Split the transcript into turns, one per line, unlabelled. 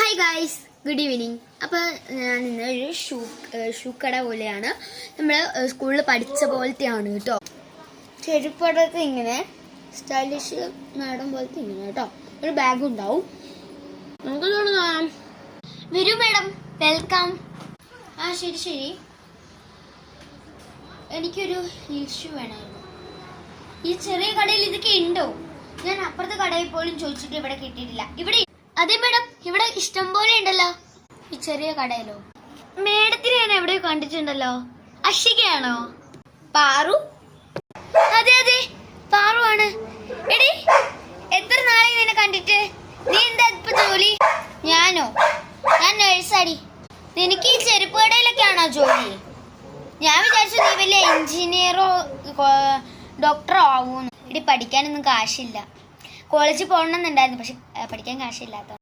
Hi guys, good evening. അപ്പോൾ ഞാൻ ഇന്ന് ഒരു ഷൂ കട പോലെയാണ്. നമ്മൾ സ്കൂളിൽ പഠിച്ച പോലത്തെയാണ് കേട്ടോ. ചെരുപ്പടത്ത് ഇങ്ങനെ സ്റ്റൈലിഷ് മാഡം പോലത്തെ ഇങ്ങനെ കേട്ടോ. ഒരു ബാഗ് ഉണ്ടാവും. നമുക്ക് തുടങ്ങാം. വരൂ മാഡം, വെൽക്കം. ശരി. എനിക്കൊരു ഹീൽ ഷൂ വേണമായിരുന്നു. ഈ ചെറിയ കടയിൽ ഇതൊക്കെ ഉണ്ടോ? ഞാൻ അപ്പുറത്തെ കടയിൽ പോലും ചോദിച്ചിട്ട് ഇവിടെ കിട്ടിയിട്ടില്ല. ഇവിടെ അതെ മാഡം, ഇവിടെ ഇഷ്ടം പോലെ ഉണ്ടല്ലോ. ഈ ചെറിയ കടയിലോ? മേഡത്തിനെ ഞാൻ എവിടെയോ കണ്ടിട്ടുണ്ടല്ലോ. അഷികയാണോ? പാറു? അതെ, പാറു ആണ്. എടി, എത്ര നാളായി നിന്നെ കണ്ടിട്ട്? നീ എന്താ ഇപ്പൊ ജോലി? ഞാൻ നേഴ്സാടി. നിനക്ക് ഈ ചെരുപ്പ് കടയിലൊക്കെയാണോ ജോലി? ഞാൻ വിചാരിച്ചു നീ വലിയ എഞ്ചിനീയറോ ഡോക്ടറോ ആവൂന്ന്. ഇടി, പഠിക്കാനൊന്നും കാശില്ല. കോളേജിൽ പോകണമെന്നുണ്ടായിരുന്നു, പക്ഷെ പഠിക്കാൻ കാശില്ലാത്ത